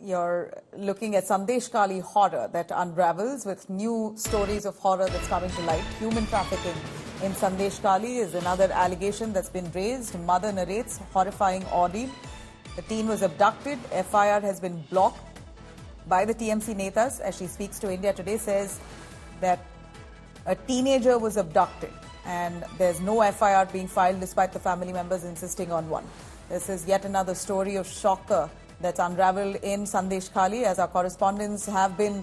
you're looking at Sandesh Kali horror that unravels with new stories of horror that's coming to light. Human trafficking in Sandesh Kali is another allegation that's been raised. Mother narrates horrifying ordeal. The teen was abducted. FIR has been blocked by the TMC Netas. As she speaks to India Today, says that a teenager was abducted and there's no FIR being filed despite the family members insisting on one. This is yet another story of shocker that's unraveled in Sandesh Kali, as our correspondents have been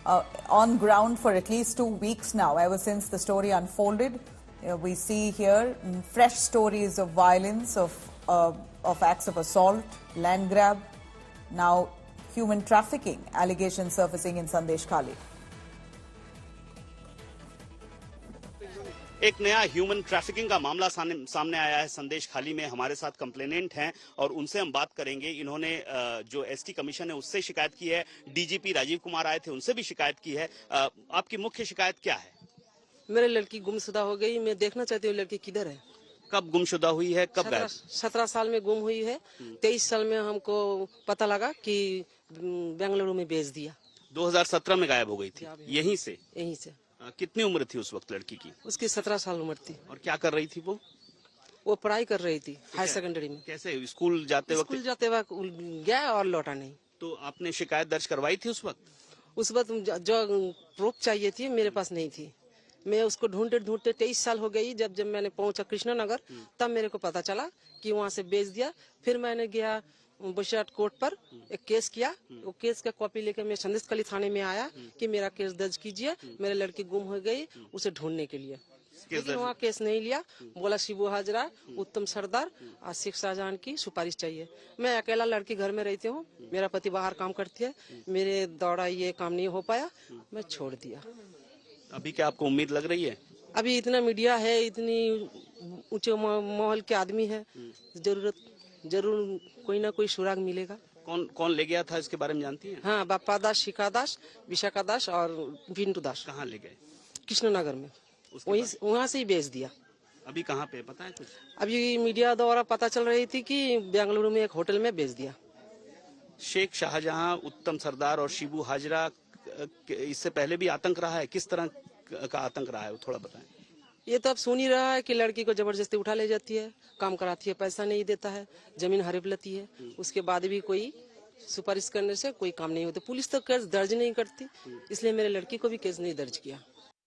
on ground for at least 2 weeks now, ever since the story unfolded. We see here fresh stories of violence, of acts of assault, land grab, now human trafficking allegations surfacing in Sandesh Kali. एक नया human trafficking का मामला सामने आया है संदेश खाली में। हमारे साथ कंप्लेनेंट हैं और उनसे हम बात करेंगे। इन्होंने जो एसटी कमीशन है उससे शिकायत की है, डीजीपी राजीव कुमार आए थे उनसे भी शिकायत की है। आपकी मुख्य शिकायत क्या है? मेरी लड़की गुमशुदा हो गई, मैं देखना चाहती हूँ लड़की किधर है। कब गुमशुदा हुई है, कब गायब? 17 साल में गुम हुई है। 23 साल में हमको पता लगा कि बेंगलुरु में भेज दिया। 2017 में गायब हो गई थी, यहीं से? यहीं से। कितनी उम्र थी उस वक्त लड़की की? उसकी 17 साल उम्र थी। और क्या कर रही थी वो? वो पढ़ाई कर रही थी, हाई सेकेंडरी में। कैसे? स्कूल जाते वक्त गया और लौटा नहीं। तो आपने शिकायत दर्ज करवाई थी उस वक्त? उस वक्त जो प्रूफ चाहिए थी मेरे पास नहीं थी। मैं उसको ढूंढते 23 साल हो गई। जब मैंने पहुंचा कृष्णनगर तब मेरे को पता चला कि वहाँ से भेज दिया। फिर मैंने गया बशियाट कोर्ट पर एक केस किया। वो केस का कॉपी लेकर मैं संदेश कली थाने में आया कि मेरा केस दर्ज कीजिए, मेरी लड़की गुम हो गई, उसे ढूंढने के लिए। लेकिन वहाँ केस नहीं लिया। बोला शिबू हाजरा, उत्तम सरदार, आशिक शाहजहां की सुपारिश चाहिए। मैं अकेला लड़की घर में रहती हूँ, मेरा पति बाहर काम करती है, मेरे दौड़ा ये काम नहीं हो पाया, मैं छोड़ दिया। अभी क्या आपको उम्मीद लग रही है? अभी इतना मीडिया है, इतनी ऊंचे महल के आदमी है, जरूर कोई ना कोई सुराग मिलेगा। कौन ले गया था इसके बारे में जानती हैं? हाँ, बाप्पा दास, शिखा दास, विशाखा दास और पिंटू दास। कहाँ ले गए? कृष्णनगर में। वहाँ से ही भेज दिया। अभी कहाँ पे पता है कुछ? अभी मीडिया द्वारा पता चल रही थी कि बेंगलुरु में एक होटल में भेज दिया। शेख शाहजहां, उत्तम सरदार और शिबू हाजरा, इससे पहले भी आतंक रहा है? किस तरह का आतंक रहा है वो थोड़ा बताएं। ये तो अब सुन ही रहा है कि लड़की को जबरदस्ती उठा ले जाती है, काम कराती है, पैसा नहीं देता है, जमीन हड़प लेती है। उसके बाद भी कोई सुपारिश करने से कोई काम नहीं होता। पुलिस तो केस दर्ज नहीं करती, इसलिए मेरे लड़की को भी केस नहीं दर्ज किया।